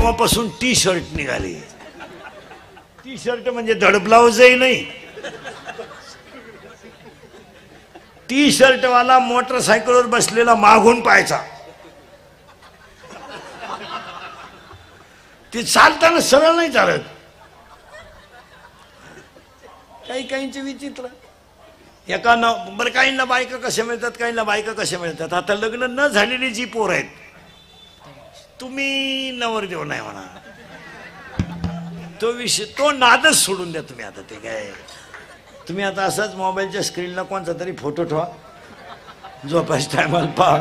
तेव्हापासून T shirt निघाली. T shirt म्हणजे धड ब्लाउजही नाही. टी शर्ट वाला मोटरसायकलवर बसलेला मागून पाहायचा. ते चालताना सरळ नाही चालत. काही काहींचे विचित्र. एकांना बरं, काहींना बायका कशा मिळतात, काहींना बायका कशा मिळतात. आता लग्न न झालेली जी पोर आहेत, तुम्ही नवरदेव नाही म्हणा, तो विषय, तो नादच सोडून द्या तुम्ही. आता ते काय, तुम्ही आता असाच मोबाईलच्या स्क्रीनला कोणता तरी फोटो ठेवा, झोपायच्या टायमाला पहा.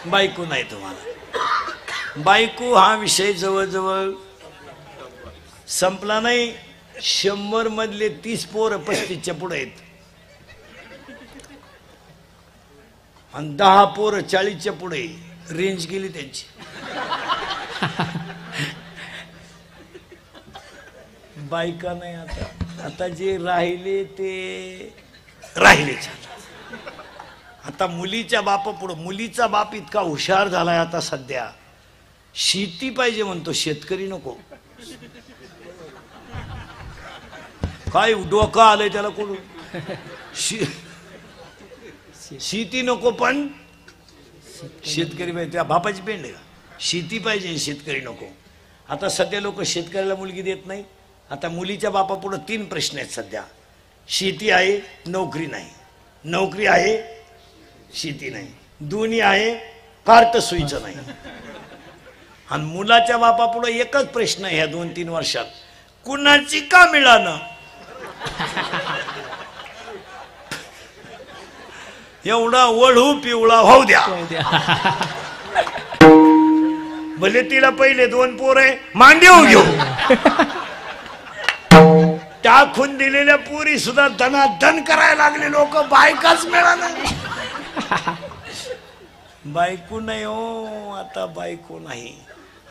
बायको नाही तुम्हाला. बायको हा विषय जवळजवळ संपला नाही. 100 मधले 30 पोर 35च्या पुढे आहेत आणि 10 पोर 40च्या पुढे. रेंज गेली त्यांची. बायका नाही आता. आता जे राहिले ते राहिलेच. आता मुलीच्या बापा पुढं, मुलीचा बाप इतका हुशार झालाय आता सध्या, शेती पाहिजे म्हणतो, शेतकरी नको. काय डोकं आलंय त्याला कोण. शेती नको पण शेतकरी पाहिजे. त्या बापाची पेंड आहे का. शेती पाहिजे, शेतकरी नको. आता सध्या लोक शेतकऱ्याला मुलगी देत नाही. आता मुलीच्या बापा पुढे 3 प्रश्न आहेत सध्या. शेती आहे, नोकरी नाही. नोकरी आहे, शेती नाही. दोन्ही आहे, कार्ट सोयीचं नाही. आणि मुलाच्या बापा पुढे एकच प्रश्न आहे ह्या 2-3 वर्षात, कुणाची का मिळालं. एवढा वळू पिवळा होऊ द्या. भले तिला पहिले 2 पोर आहे, मांडीव घेऊ. टाकून दिलेल्या पोरी सुद्धा धनाधन करायला लागले लोक. बायकाच मिळाला. बायको नाही हो, आता बायको नाही.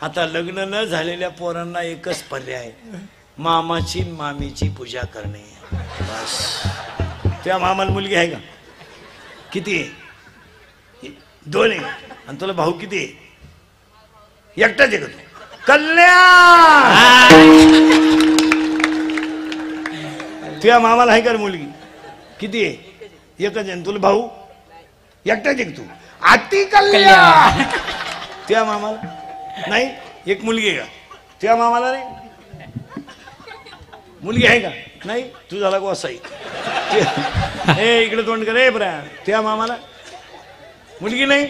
आता लग्न न झालेल्या पोरांना एकच पर्याय, मामाची मामीची पूजा करणे बस. तुझ्या मामाला मुलगी आहे का. किती आहे. 2 आहे. आणि तुला भाऊ किती आहे. एकटाच आहे का तू. कल्याण. तुझ्या मामाला आहे का मुलगी. किती आहे. एकच आहे. तुला भाऊ एकटाच आहे का तू. अति कल्याण. तुझ्या मामाला नाही, एक मुलगी आहे का. तुझ्या मामाला नाही मुलगी आहे का. नाही, तू झाला गोसाई. हे इकडे तोंड कर. बरा, तुझ्या मामाला मुलगी नाही,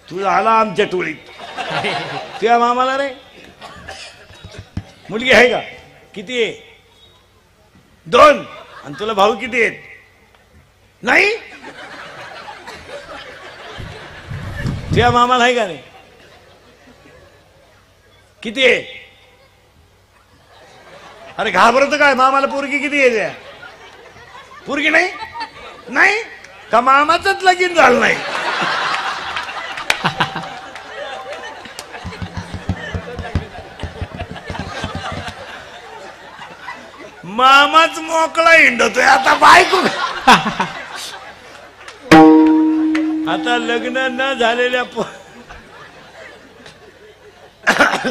तू झाला आमच्या टोळीत. तुझ्या मामाला रे मुलगी आहे का. किती आहे. 2. आणि तुला भाऊ किती आहेत. नाही, तुझ्या मामाला आहे का रे. किती आहे. अरे घाबरत काय. मामाला पोरगी किती आहे. त्या पोरगी नाही. नाही का मामाचंच लगीन झालं नाही. मामाच मोकळा हिंडतोय आता. बायको आता लग्न न झालेल्या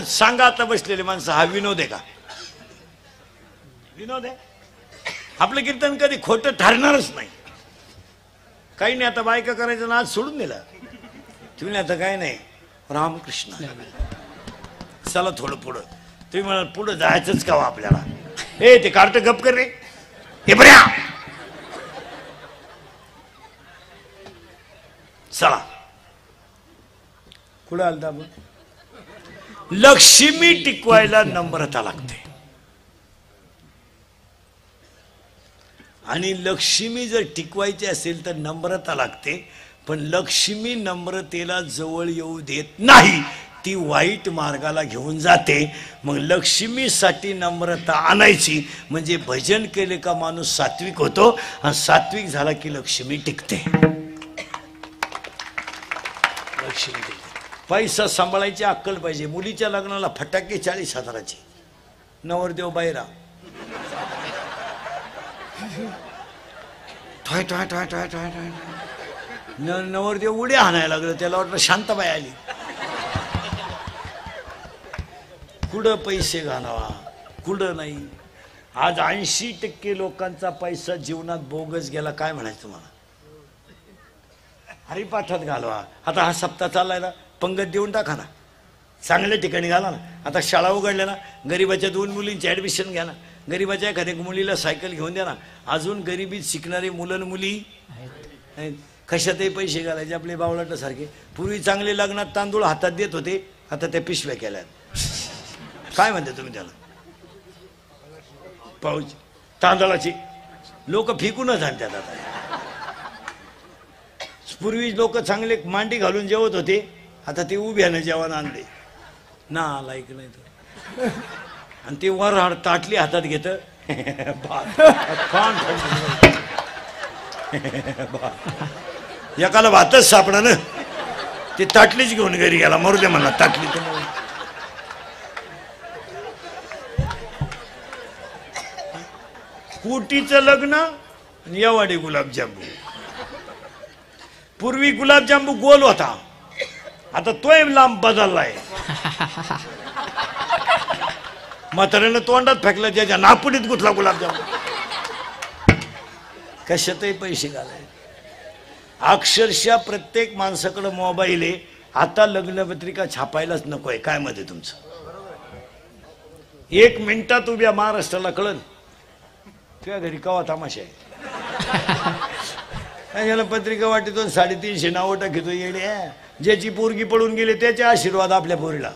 सांगा आता बसलेले माणसं, हा विनोद आहे का. विनोद आहे. आपलं कीर्तन कधी खोटं ठरणारच नाही. काही नाही. आता बायका करायचं ना, आज सोडून दिला तुम्ही. आता काय नाही, रामकृष्ण चला थोडं पुढं. तुम्ही म्हणाल पुढं जायचंच का आपल्याला. ते कार्ट गप कर रे. हे बऱ्या चला. कुठं आलता आपण. लक्ष्मी टिकवायला नम्रता लागते. आणि लक्ष्मी जर टिकवायची असेल तर नम्रता लागते. पण लक्ष्मी नम्रतेला जवळ येऊ देत नाही, ती वाईट मार्गाला घेऊन जाते. मग लक्ष्मीसाठी नम्रता आणायची म्हणजे भजन केले का माणूस सात्विक होतो. आणि सात्विक झाला की लक्ष्मी टिकते. लक्ष्मी टिकते. पैसा सांभाळायची अक्कल पाहिजे. मुलीच्या लग्नाला फटाके 40,000चे. नवरदेव बायरा ठोय ठोय ठोय ठोय ठोय ठोय. नवरदेव उड्या हाणायला लागलं. त्याला वाटलं शांताबाई आली. कुठं पैसे घालावा कुठं नाही. आज 80% लोकांचा पैसा जीवनात बोगस गेला. काय म्हणायचं तुम्हाला? हरिपाठात घालवा. आता हा सप्ताह चाललाय ना, पंगत देऊन टाका ना, चांगल्या ठिकाणी घाला ना. आता शाळा उघडल्या ना, गरिबाच्या 2 मुलींची ॲडमिशन घ्या ना, गरिबाच्या एखाद्या मुलीला सायकल घेऊन द्या ना. अजून गरिबीत शिकणारे मुलं मुली आहेत. कशातही पैसे घालायचे आपले बावळाटासारखे. पूर्वी चांगले लग्नात तांदूळ हातात देत होते, आता त्या पिशव्या केल्यात. काय म्हणते तुम्ही त्याला? पाऊच तांदळाची लोक फिकूनच आणतात. आता पूर्वी लोक चांगले मांडी घालून जेवत होते, आता ते उभ्यानं जेवण आणले ना. लायक नाही तर. आणि ते वर ताटली हातात घेत एकाला भातच सापडा ना, ते ताटलीच घेऊन घरी गेला. मरू दे म्हणला ताटली. तर कोटीचं लग्न आणि एवढे गुलाबजांबू. पूर्वी गुलाबजांबू गोल होता, आता तोय लांब बदललाय. म्हाताऱ्यानं तोंडात फेकलं, त्याच्या नापुडीत गुतला गुलाबजांबू. कशातही पैसे घालाय. अक्षरशः प्रत्येक माणसाकडे मोबाईल आहे. आता लग्नपत्रिका छापायलाच नकोय. काय मध्ये तुमचं? 1 मिनिटात उभ्या महाराष्ट्राला कळन तुझ्या घरी कवा तमाशा आहे. याला पत्रिका वाटतो 350 नावं टाकीतो येडे. ज्याची पोरगी पळून गेली त्याचे आशीर्वाद आपल्या पोरीला,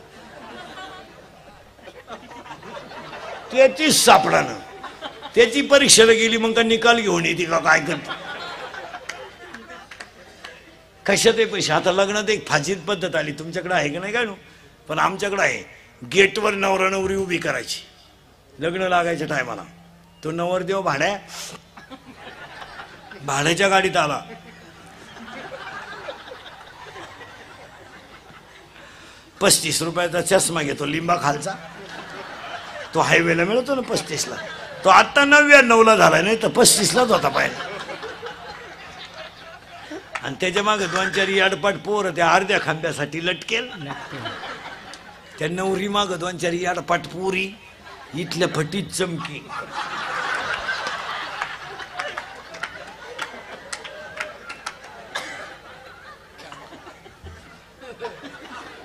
त्याचीच सापडानं. त्याची परीक्षेला गेली मग का निकाल घेऊन येते का काय करते? कशातही पैसे. आता लग्नात एक फाजील पद्धत आली. तुमच्याकडे आहे का नाही काय? पण आमच्याकडे आहे. गेटवर नवरा नवरी उभी करायची लग्न लागायच्या टायमाला. तो नवरदेव भाड्याच्या गाडीत आला. ₹35 चष्मा घेतो लिंबा खालचा. तो हायवेला मिळतो ना 35ला. तो आता 99ला झालाय, नाही तर 35लाच होता पाहिजे. आणि त्याच्या मागे 2-4 याडपाट पोर त्या अर्ध्या खांब्यासाठी लटकेल. त्या नवरी माग 2-4 याडपाट पोरी इथल्या फटीत चमकी.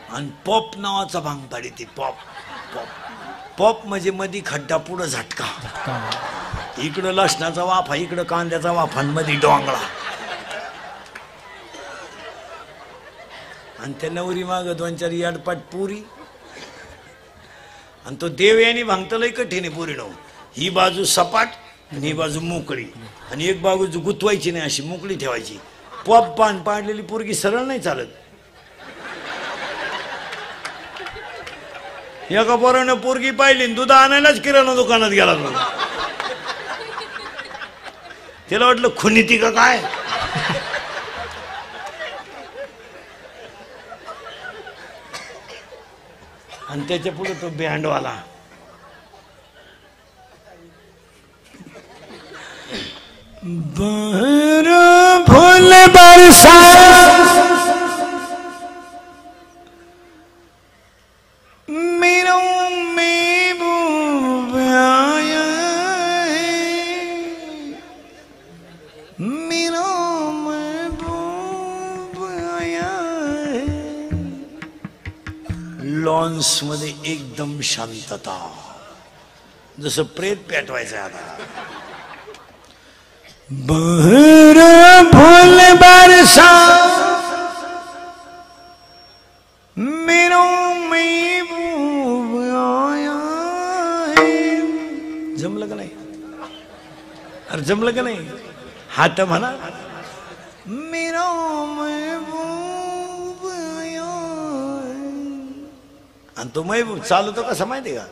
आणि पॉप नावाचा भांग पाडी. ती पॉप पॉप पॉप म्हणजे मधी खड्डा पुढं झटका. इकडं लसणाचा वाफा, इकडं कांद्याचा वाफा, मध्ये डोंगळा. आणि त्या नवरी माग 2-4 याडपाट पुरी. आणि तो देव यांनी भांगतलंय कठीण आहे पुरी नो. ही बाजू सपाट आणि ही बाजू मोकळी, आणि एक बाजू गुतवायची नाही, अशी मोकळी ठेवायची. पॉप पान पाडलेली पोरगी सरळ नाही चालत. एका पोरानं पोरगी पाहिली, दूध आणायलाच किराणा दुकानात गेला. त्याला वाटलं खुनीती का काय. आणि त्याच्या पुढे तो बँडवाला. बर फुल बरसा लॉन्स मध्ये एकदम शांतता, जसं प्रेत पेटवायचं. आता बर फुल बरसा मेरो महबूब आया. जमलं का नाही? अरे जमलं का नाही? हात म्हणा. मेरो महबूब आया. आणि तो महबूब चालतो कसा माहिती का?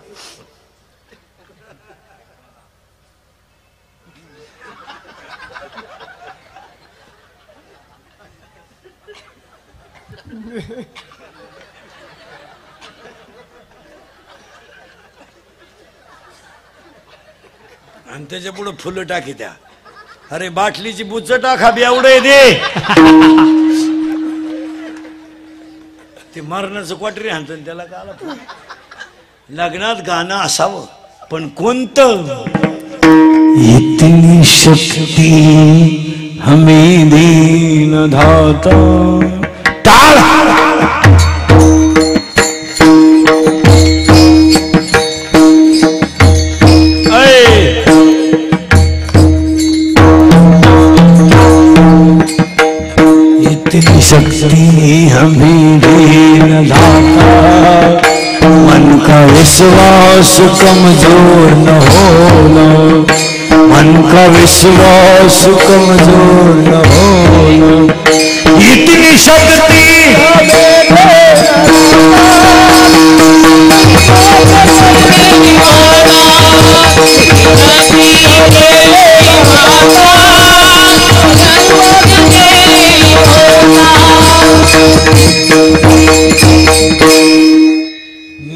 आणि त्याच्या पुढे फुलं टाकी द्या. अरे बाटलीची बुच्च टाका बेवडे दे. ते मरणाचं क्वाटरी हाणतं त्याला का आला. लग्नात गाणं असावं, पण कोणतं? इतनी शक्ती हमें दीन धाता. टाळ. इतनी शक्ति हमें दीन धाता, मन का विश्वास कमजोर न होना, मन का विश्वास कमजोर न होना. इतनी शक्ति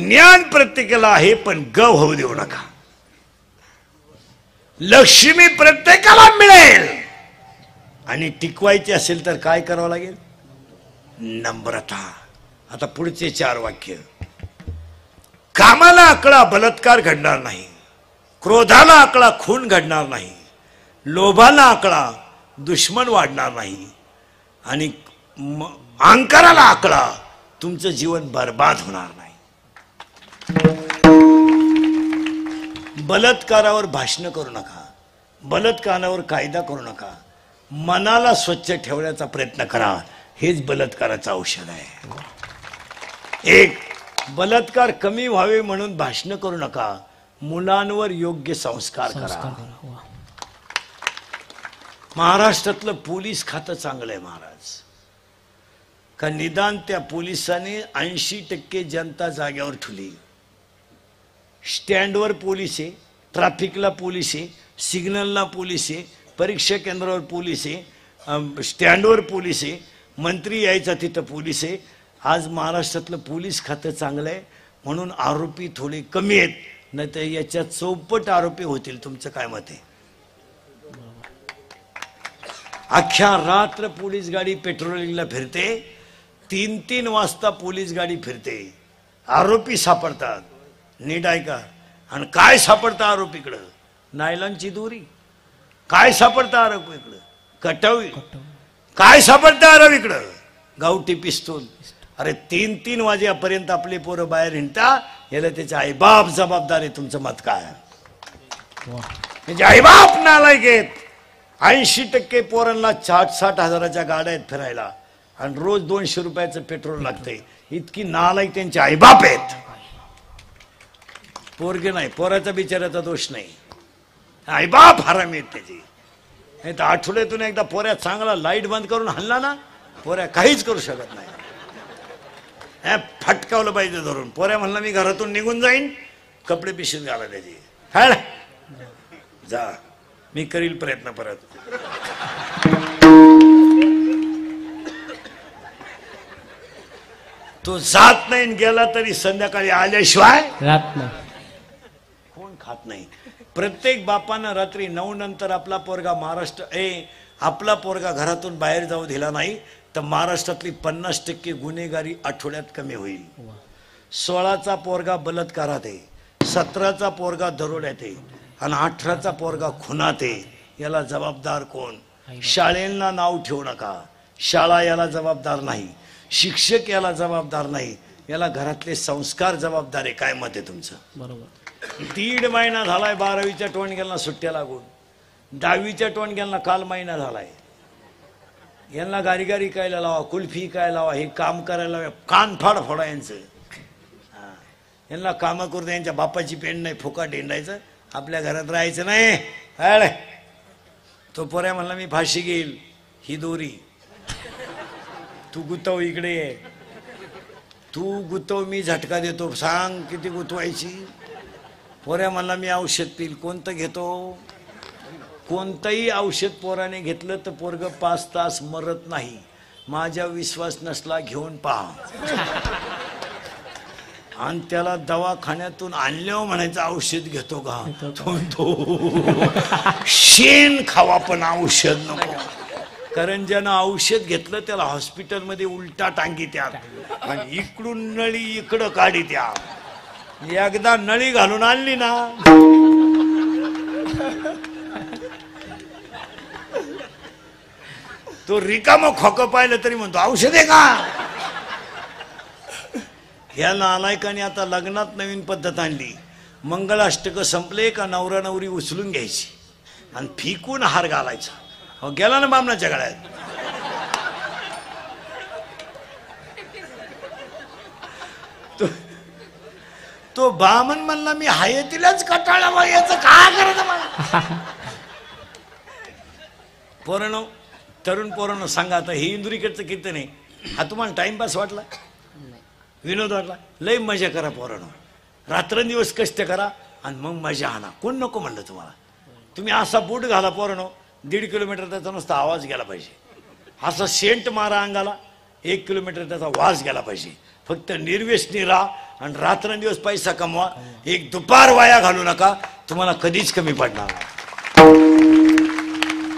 ज्ञान प्रत्येकाला आहे, पण गव होऊ देऊ नका. लक्ष्मी प्रत्येकाला मिळेल, आणि टिकवायची असेल तर काय करावं लागेल? नम्रता. आता पुढचे 4 वाक्य. कामाला आकळा बलात्कार घडणार नाही, क्रोधाला आकळा खून घडणार नाही, लोभाला आकळा दुश्मन वाढणार नाही, आणि अहंकाराला आकळा तुमचं जीवन बर्बाद होणार नाही. बलात्कारावर भाषण करू नका, बलात्कारावर कायदा करू नका, मनाला स्वच्छ ठेवण्याचा प्रयत्न करा. हेच बलात्काराचं औषध आहे. एक, बलात्कार कमी व्हावे म्हणून भाषण करू नका, मुलांवर योग्य संस्कार करा. महाराष्ट्रातलं पोलीस खातं चांगलं आहे महाराज, का निदान त्या पोलिसाने 80% जनता जाग्यावर ठेवली. स्टँडवर पोलीस आहे, ट्रॅफिकला पोलीस आहे, सिग्नलला पोलीस आहे, परीक्षा केंद्रावर पोलीस आहे, स्टँडवर पोलीस आहे, मंत्री यायचा तिथं पोलीस आहे. आज महाराष्ट्रातलं पोलीस खातं चांगलं आहे म्हणून आरोपी थोडे कमी आहेत, नाही तर याच्या चौपट आरोपी होतील. तुमचं काय मत आहे? अख्ख्या रात्र पोलीस गाडी पेट्रोलिंगला फिरते, 3-3 वाजता पोलीस गाडी फिरते, आरोपी सापडतात. नीट ऐका. आणि काय सापडतं आरोपीकडं? नायलॉनची दोरी. काय सापडतं आरोपीकडं? कटावी. काय सापडतं आरोपीकडं? गावठी पिस्तूल. अरे 3-3 वाजेपर्यंत आपले पोरं बाहेर हिंडता, याला त्याचे आईबाप जबाबदार आहे. तुमचं मत काय? म्हणजे आईबाप नालायक आहेत. 80% पोरांना 60-60 हजाराच्या गाड्या आहेत फिरायला, आणि रोज 200 रुपयाचं पेट्रोल लागतंय. इतकी नालायक त्यांचे आईबाप आहेत. पोरगे नाही, पोराचा बिचाराचा दोष नाही, आईबाप हरामी आहेत त्याची. नाही तर आठवड्यातून एकदा पोऱ्या चांगला लाईट बंद करून हल्ला ना, पोऱ्या काहीच करू शकत नाही. फटकावलं पाहिजे धरून. पोऱ्या म्हणला मी घरातून निघून जाईन, कपडे पिशवीत घाला त्याची. हाड जा, मी करील प्रयत्न परत. तो जात नाही, गेला तरी संध्याकाळी आल्याशिवाय राहत नाही. कोण खात नाही. प्रत्येक बापानं रात्री 9 नंतर आपला पोरगा आपला पोरगा घरातून बाहेर जाऊ दिला नाही तर महाराष्ट्रातली 50% गुन्हेगारी आठवड्यात कमी होईल. 16चा पोरगा बलात्कारात आहे, 17चा पोरगा दरोड्यात आहे, आणि 18चा पोरगा खुनात आहे. याला जबाबदार कोण? शाळेंना नाव ठेवू नका. शाळा याला जबाबदार नाही, शिक्षक याला जबाबदार नाही, याला घरातले संस्कार जबाबदार आहे. काय मत आहे तुमचं? बरोबर. 1.5 महिना झालाय 12वीच्या टोणग्यांना सुट्ट्या लागून, 10वीच्या टोणग्यांना काल महिना झालाय. यांना गारी काय लावा, कुल्फी काय लावा, हे काम करायला लावा. कान फोडा यांचं. यांना कामं करून यांच्या बापाची पेंड नाही, फुकाट हिंडायचं, आपल्या घरात राहायचं नाही. तो पोऱ्या म्हणला मी फाशी घेईल. ही दोरी तू गुतव, इकडे ये. तू गुतव, मी झटका देतो. सांग किती गुतवायची? पोऱ्या म्हणला मी औषध पिल. कोणतं घेतो? कोणतंही औषध पोराने घेतलं तर पोरग 5 तास मरत नाही. माझ्या विश्वास नसला घेऊन पहा. आणि त्याला दवाखान्यातून आणल्यावर म्हणायचं औषध घेतो का? तो शेण खावा पण औषध नको. कारण ज्यानं औषध घेतलं त्याला हॉस्पिटलमध्ये उलटा टांगी त्या, आणि इकडून नळी इकडं काढी त्या. एकदा नळी घालून आणली ना, तो रिकामं खोकं पाहिलं तरी म्हणतो औषध आहे का. ह्या नालायकाने आता लग्नात नवीन पद्धत आणली. मंगळाष्टक संपले का नवरा नवरी उचलून घ्यायची आणि फिकून हार घालायचा. हो गेला ना बामणाच्या गळ्यात. तो बामण म्हणला मी हाय तिलाच कटाळा बा, याचं काय करायचं मला. पोरांनो, तरुण पोरांनो सांगा, आता हे इंदुरीकडचं कीर्तन आहे, हा तुम्हाला टाइमपास वाटला, विनोद वाटला? लय मजा करा पोरांनो, रात्रंदिवस कष्ट करा आणि मग मजा आणा. कोण नको म्हणलं तुम्हाला? तुम्ही असा बूट घाला पोरांनो, 1.5 किलोमीटर त्याचा नुसता आवाज गेला पाहिजे. असा सेंट मारा अंगाला, 1 किलोमीटर त्याचा वास गेला पाहिजे. फक्त निर्व्यसनी राहा आणि रात्रंदिवस पैसा कमवा. एक दुपार वाया घालू नका, तुम्हाला कधीच कमी पडणार नाही.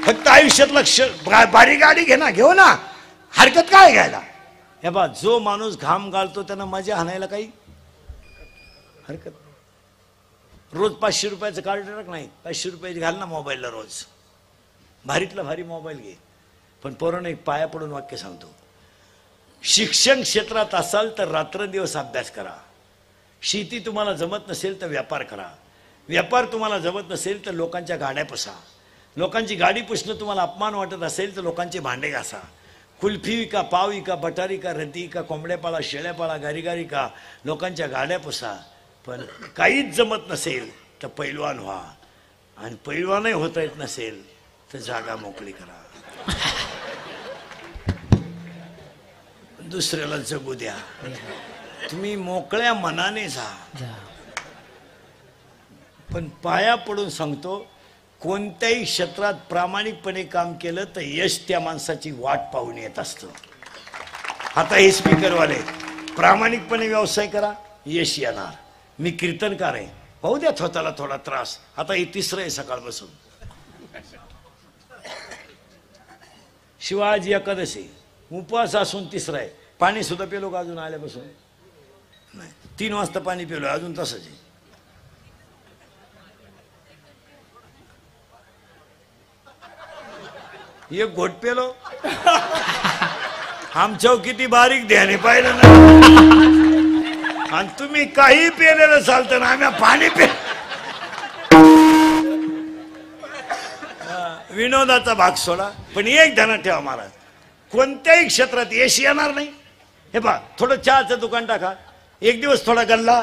फक्त आयुष्यात लक्ष, बारी गाडी घे ना, घेऊ ना, हरकत काय घ्यायला. हे बा, जो माणूस घाम घालतो त्यांना मजा आणायला काही हरकत नाही. रोज 500 रुपयाचं कार्ड टाक, नाही 500 रुपयाची घाल ना मोबाईलला रोज, भारीतला भारी मोबाईल घे. पण पोरांनो, एक पाया पडून वाक्य सांगतो, शिक्षण क्षेत्रात असाल तर रात्रंदिवस अभ्यास करा. शेती तुम्हाला जमत नसेल तर व्यापार करा. व्यापार तुम्हाला जमत नसेल तर लोकांच्या गाड्या पुसा. लोकांची गाडी पुसणं तुम्हाला अपमान वाटत असेल तर लोकांचे भांडे घासा. कुल्फी विका, पाव विका, बटारी का, रती का, कोंबड्या पाळा, शेळ्या पाळा, गारी गारी का, लोकांच्या गाड्या पुसा. पण काहीच जमत नसेल तर पैलवान व्हा. आणि पैलवानही होता येत नसेल तर जागा मोकळी करा. दुसऱ्याला जगू द्या. तुम्ही मोकळ्या मनाने जा. पण पाया पडून सांगतो, कोणत्याही क्षेत्रात प्रामाणिकपणे काम केलं तर यश त्या माणसाची वाट पाहून येत असतं. आता हे स्पीकरवाले, प्रामाणिकपणे व्यवसाय करा, यश येणार. मी कीर्तनकार आहे, पाहू द्या स्वतःला थोडा त्रास. आता हे 3रं आहे सकाळपासून. शिवाजी एकादशी उपवास असून 3रं आहे. पाणी सुद्धा पेलो का अजून आल्यापासून? नाही. 3 वाजता पाणी पेलो, अजून तसंच आहे. एक घोट पेलो. आमच्या किती बारीक ध्याने पाहिलं ना. आणि तुम्ही काही पेलेलं चालतं ना, आम्ही पाणी पे. विनोदाचा भाग सोडा, पण एक ध्यानात ठेवा महाराज, कोणत्याही क्षेत्रात यश येणार नाही. हे पहा, थोडं चहाचं दुकान टाका, 1 दिवस थोडा गल्ला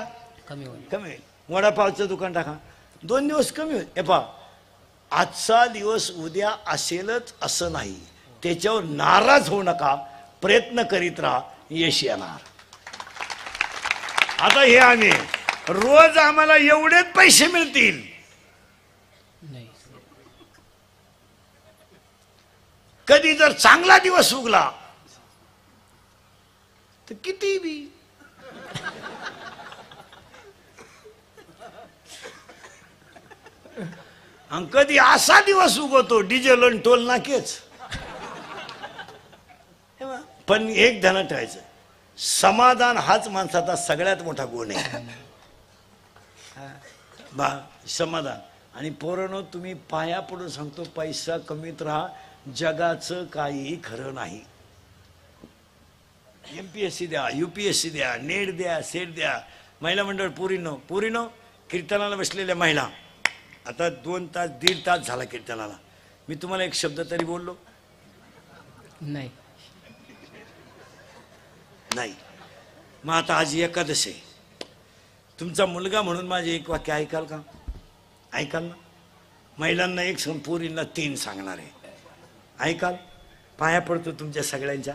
कमी होईल. वडापावचं दुकान टाका, 2 दिवस कमी होईल. हे पहा, आजचा दिवस उद्या असेलच असं नाही, त्याच्यावर नाराज होऊ नका, प्रयत्न करीत राहा, यश येणार. आता हे आम्ही रोज आम्हाला एवढेच पैसे मिळतील, कधी जर चांगला दिवस उगला तर किती बी. आणि कधी असा दिवस उगवतो डिझेल आणि टोल नाकेच. पण एक ध्यानात ठेवायचं, समाधान हाच माणसाचा सगळ्यात मोठा गुण आहे. समाधान. आणि पोरांनो, तुम्ही पाया पडून सांगतो, पैसा कमीत राहा, जगाचं काही खरं नाही. MPSC द्या, UPSC द्या, नेट द्या, सेट द्या. महिला मंडळ पुरीनो कीर्तनाला बसलेल्या महिला, आता 2 तास 1.5 तास झाला कीर्तनाला, मी तुम्हाला एक शब्द तरी बोललो नाही? मग आता आज एकादश आहे, तुमचा मुलगा म्हणून माझे एक वाक्य ऐकाल का? ऐकाल ना? महिलांना 1 सांग, पुरींना 3 सांगणार आहे. ऐकाल? पाया पडतो तुमच्या सगळ्यांच्या.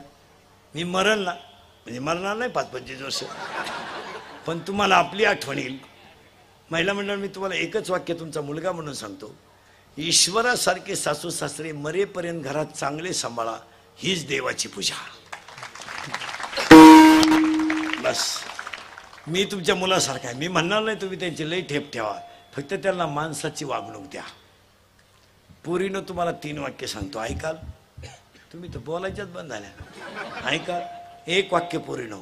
मी मरण ना, म्हणजे मरणार नाही 5-25 वर्ष, पण तुम्हाला आपली आठवण येईल. महिला मंडळ, मी तुम्हाला एकच वाक्य तुमचा मुलगा म्हणून सांगतो, ईश्वरासारखे सासू सासरे मरेपर्यंत घरात चांगले सांभाळा, हीच देवाची पूजा. बस. मी तुमच्या मुलासारखा आहे, मी म्हणणार नाही तुम्ही त्यांची लई ठेप ठेवा, फक्त त्यांना माणसाची वागणूक द्या. पुरीनं तुम्हाला 3 वाक्य सांगतो, ऐकाल? तुम्ही तर बोलायच्याच बंद झाल्या. ऐकाल? 1 वाक्य पुरीनो,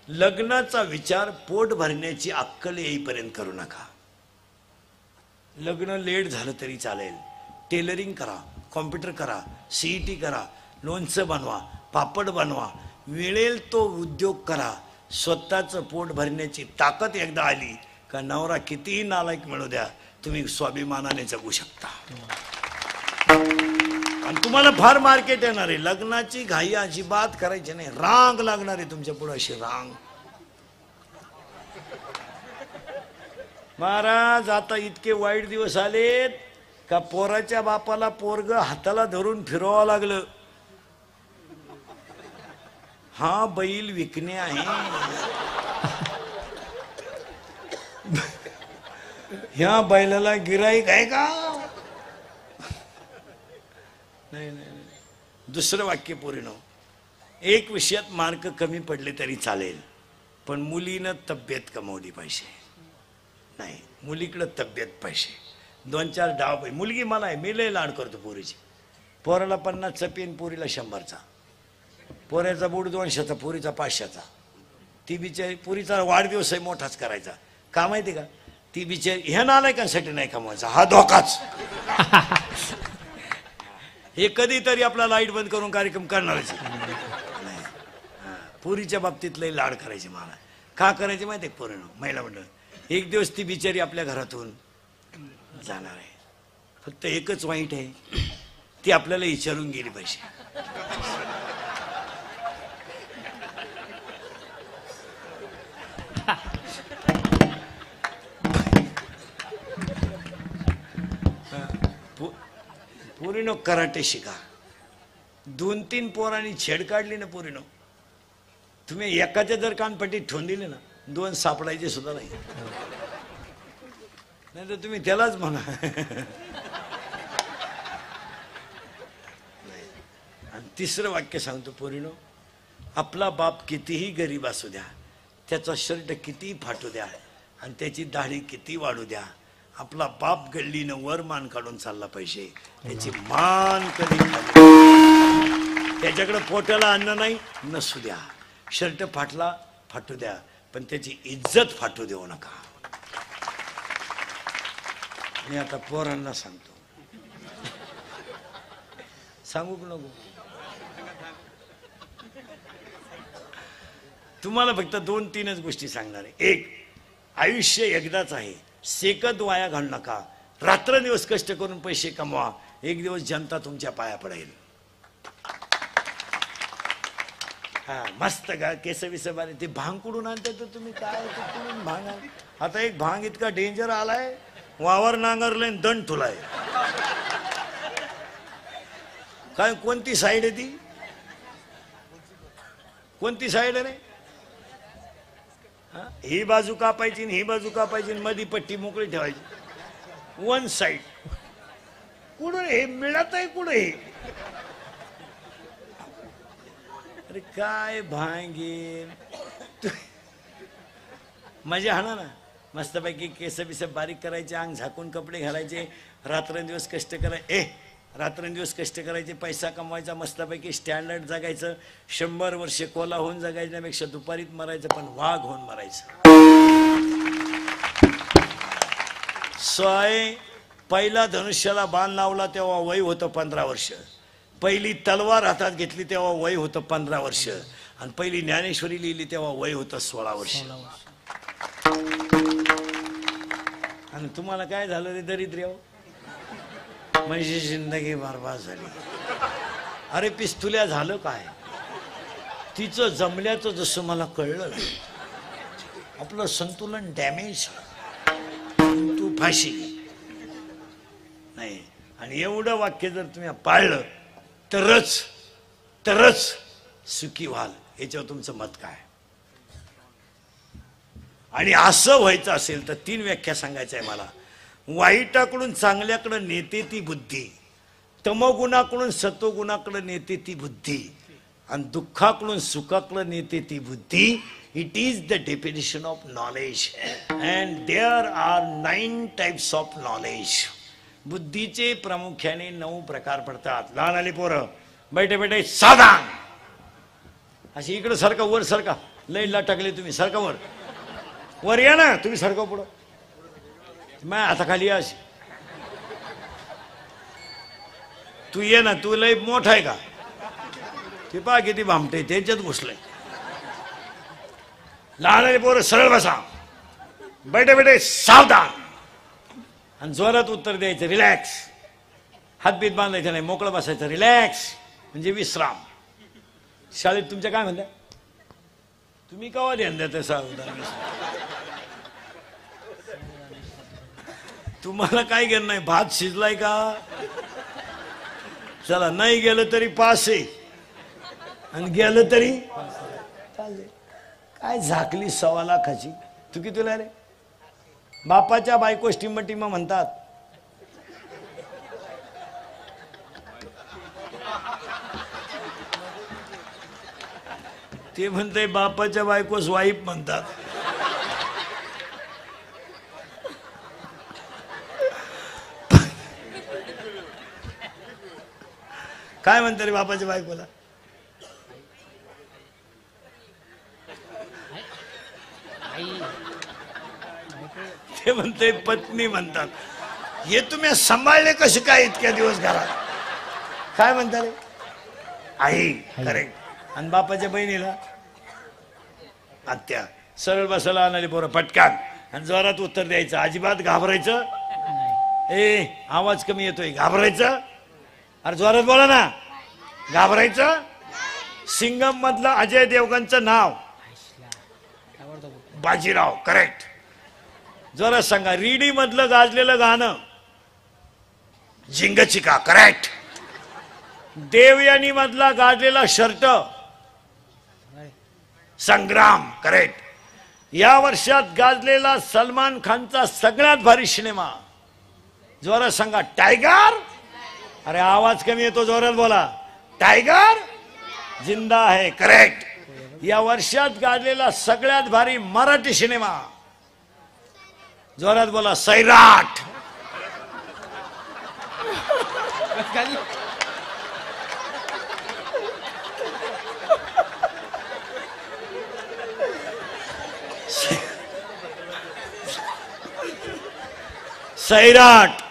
लग्नाचा विचार पोट भरण्याची अक्कल येईपर्यंत करू नका. लग्न लेट झालं तरी चालेल, टेलरिंग करा, कॉम्प्युटर करा, CET करा, लोणचं बनवा, पापड बनवा, मिळेल तो उद्योग करा. स्वतःचं पोट भरण्याची ताकद एकदा आली का नवरा कितीही नालायक मिळू द्या, तुम्ही स्वाभिमानाने जगू शकता. आणि तुम्हाला फार मार्केट येणार आहे. लग्नाची घाई अजिबात करायची नाही. रांग लागणार आहे तुमच्या पुढे, अशी रांग. महाराज आता इतके वाईट दिवस आलेत का पोराच्या बापाला पोरग हाताला धरून फिरवावं लागलं. हा बैल विकणे आहे. ह्या बैलाला गिराईक आहे का? नाही नाही. दुसरं वाक्य पोरीनो, एक विषयात मार्क कमी पडले तरी चालेल, पण मुलीनं तब्येत कमवली पाहिजे. नाही, मुलीकडं तब्येत पाहिजे. 2-4 डाव पाहिजे. मुलगी मला आहे, मी लय लाड करतो पोरीची. पोराला 50चा पेन, पोरीला 100चा. पोऱ्याचा बूट 200चा, पोरीचा 500चा. ती बिचारी, पोरीचा वाढदिवस आहे मोठाच करायचा. का माहिती का? ती बिचारी ह्या नालायकांसाठी नाही कमवायचा, हा धोकाच. हे कधीतरी आपला लाईट बंद करून कार्यक्रम करणारच नाही. पोरीच्या बाबतीत लय लाड करायचे मला. का करायचे माहिती आहे पोरीनं? महिला मंडळ. एक दिवस ती बिचारी आपल्या घरातून जाणार आहे. फक्त एकच वाईट आहे, ती आपल्याला विचारून गेली पाहिजे. पोरीनो कराटे शिका. 2-3 पोरांनी छेड काढली ना पोरीनो, तुम्ही एकाच्या जर कानपट्टीत ठेवून दिले ना, 2 सापडायचे सुद्धा नाही. नाही तर तुम्ही त्यालाच म्हणा. आणि तिसरं वाक्य सांगतो पोरीनो, आपला बाप कितीही गरीब असू द्या, त्याचा शर्ट कितीही फाटू द्या आणि त्याची दाढी किती वाढू द्या, आपला बाप गल्लीनं वर मान काढून चालला पाहिजे. त्याची मान कधी त्याच्याकडे पोटाला अन्न नाही नसू द्या, शर्ट फाटू द्या, पण त्याची इज्जत फाटू देऊ नका. मी आता पोरांना सांगतो, सांगू की नको? तुम्हाला फक्त 2-3च गोष्टी सांगणार आहे. एक, आयुष्य एकदाच आहे, सेकंद वाया घालू नका. रात्रंदिवस कष्ट करून पैसे कमवा, एक दिवस जनता तुमच्या पाया पडेल. हा मस्त का केस विस बारे ते भांग कुडून आणते तर तुम्ही काय कुठून भांग? आता एक भांग इतका डेंजर आलाय, वावर नांगरले दंड ठुलाय. काय कोणती साईड आहे ती? कोणती साईड आहे रे? ही बाजू कापायची ही बाजू कापायची, मधी पट्टी मोकळी ठेवायची. 1 साइड. कुठं हे मिळत आहे? कुठं हे? अरे काय भांगे मजा हा ना. मस्तपैकी केस बिस बारीक करायचे, अंग झाकून कपडे घालायचे, रात्रंदिवस कष्ट करायचे. रात्रंदिवस कष्ट करायचे, पैसा कमवायचा, मस्तपैकी स्टँडर्ड जगायचं. 100 वर्षे कोला होऊन जगायच्यापेक्षा दुपारीत मरायचं, पण वाघ होऊन मरायचं. पहिला धनुष्याला बाण लावला तेव्हा वय होतं 15 वर्ष. पहिली तलवार हातात घेतली तेव्हा वय होतं 15 वर्ष. आणि पहिली ज्ञानेश्वरी लिहिली तेव्हा वय होतं 16 वर्ष. आणि तुम्हाला काय झालं रे दरिद्र्य? माझी जिंदगी बरबाद झाली. अरे पिस्तुल्या झालं काय? तिचं जमल्याचं जसं मला कळलं नाही. आपलं संतुलन डॅमेज, तू फाशी नाही. आणि एवढं वाक्य जर तुम्ही पाळलं तरच सुखी व्हाल. याच्यावर तुमचं मत काय? आणि असं व्हायचं असेल तर 3 व्याख्या सांगायचं आहे मला. वाईटाकडून चांगल्याकडे नेते ती बुद्धी, तमोगुणाकडून सत्वगुणाकडे नेते ती बुद्धी, आणि दुःखाकडून सुखाकडे नेते ती बुद्धी. It is the definition of knowledge. And there are 9 types of knowledge. बुद्धीचे प्रामुख्याने 9 प्रकार पडतात. लहान आली पोरं बैठे बैठे साधा, अशी इकडं सारखा वर सारखा लय लटकले तुम्ही, सरका वर, वर या ना तुम्ही, सरका पुढं, मा आता खाली या अशी. तू ये ना, तू लय मोठा आहे का? ते पहा किती भामटे त्यांच्यात घुसलंय. लहान पोरं सरळ बसा, बैठे बैठे सावधान, आणि जोरात उत्तर द्यायचं रिलॅक्स. हातबीत बांधायचं नाही, मोकळं बसायचं, रिलॅक्स म्हणजे विश्राम. शाळेत तुमच्या काय म्हणता? तुम्ही केव्हा ध्यान द्या सावधान? तुम्हाला काय घेणं नाही, भात शिजलाय का? चला, नाही गेलं तरी पास आहे, आणि गेलं तरी चालते. काय झाकली 1.25 लाखाची? तू कितीला रे? बापाच्या बायको टिम टिम म्हणतात. ते म्हणते बापाच्या बायको स्वाईप म्हणतात. काय म्हणते रे बापाच्या बायकोला? ते म्हणते पत्नी म्हणतात. हे तुम्ही सांभाळले कसे काय इतक्या दिवस घरात? काय म्हणता रे? आई. करेक्ट. आणि बापाच्या बहिणीला आत्या. सरळ बसायला आणाली पोरं पटकान, आणि जोरात उत्तर द्यायचं, अजिबात घाबरायचं. ए आवाज कमी येतोय, घाबरायचं? अरे जोरात बोला ना, घाबरायचं? सिंगम मधलं अजय देवगणचं नाव बाजीराव. करेक्ट. जरा सांगा. रीडी मधलं गाजलेलं गाणं झिंगचिका. करेक्ट. देवयानी मधला गाजलेला शर्ट संग्राम. करेक्ट. या वर्षात गाजलेला सलमान खानचा सगळ्यात भारी सिनेमा जोरात सांगा. टायगर. अरे आवाज कमी येतो, जोरात बोला. टायगर जिंदा है. करेक्ट. या वर्षात गाजलेला सगळ्यात भारी मराठी सिनेमा जोरात बोला. सैराट. सैराट.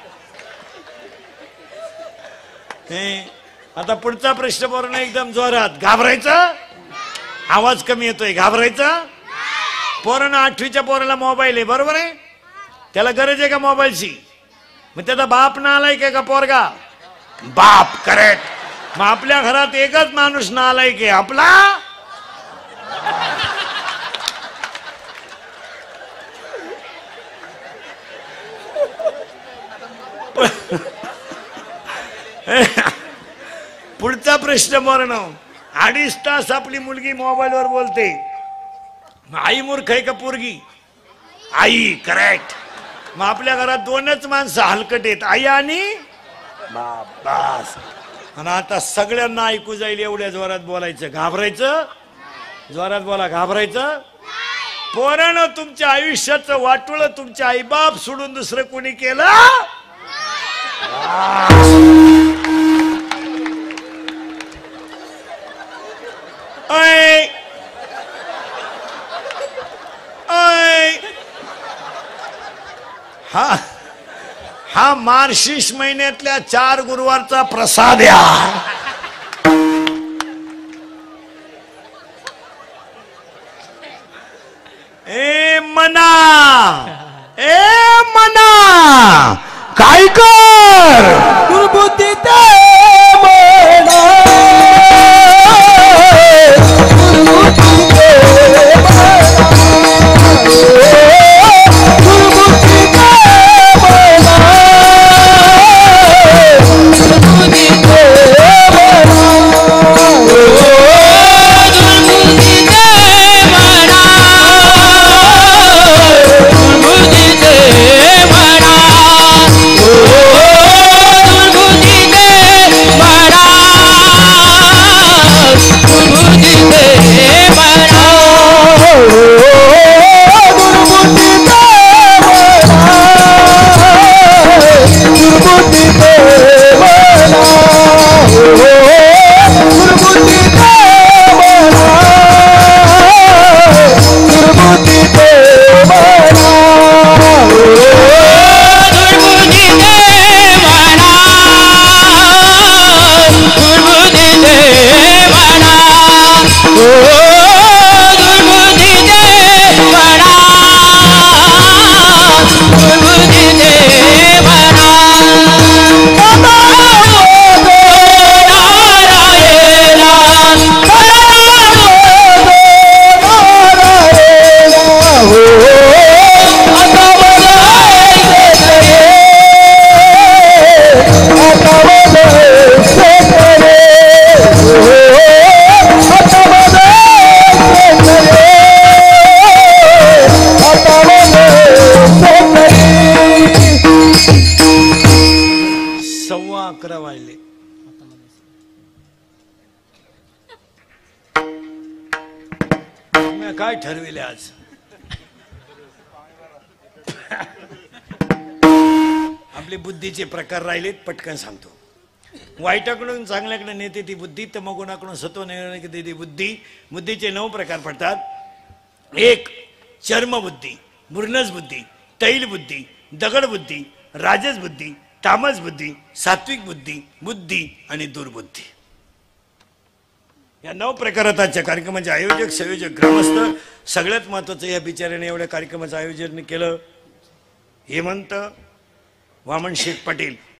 आता पुढचा प्रश्न बोलणं एकदम जोरात. घाबरायचं? आवाज कमी येतोय. घाबरायचं? पोरांना 8वीच्या पोराला मोबाईल आहे, बरोबर आहे? त्याला गरज आहे का मोबाईलची? मग त्याचा बाप नालायक आहे का पोरगा? बाप. करेक्ट. मग आपल्या घरात एकच माणूस नालायक आहे, आपला पुढचा प्रश्न मरण. 2.5 तास आपली मुलगी मोबाईलवर बोलते, आई मूर्ख आहे का पोरगी? आई. करेक्ट. मग आपल्या घरात 2च माणसं हलकट आहेत, आई आणि बाप. बस. आणि आता सगळ्यांना ऐकू जाईल एवढ्या जोरात बोलायचं. घाबरायचं? जोरात बोला. घाबरायचं? पोरानं तुमच्या आयुष्याचं वाटोळ तुमचे आईबाप सोडून दुसरं कोणी केलं? हा मार्गशीर्ष महिन्यातल्या 4 गुरुवारचा प्रसाद या. ए मना, ए मना, काय कर? दुर्बुद्धी ते मना, दुर्बुद्धी ते सांगा काय ठरविले आज? आपले बुद्धीचे प्रकार राहिलेत, पटकन सांगतो. वाईटाकडून चांगल्याकडे नेते ती बुद्धी, तमोगुणाकडून सत्व नेते ती बुद्धी. बुद्धीचे 9 प्रकार पडतात. 1 चर्मबुद्धी, मुर्नस बुद्धी, तैल बुद्धी, दगड बुद्धी, राजस बुद्धी, तामस बुद्धी, सात्विक बुद्धी, बुद्धी आणि दुर्बुद्धी. या 9 प्रकारात आजच्या कार्यक्रमाचे आयोजक, संयोजक, ग्रामस्थ. सगळ्यात महत्वाचं या बिचाऱ्याने एवढ्या कार्यक्रमाचं आयोजन केलं हेमंत वामन शेठ पाटील.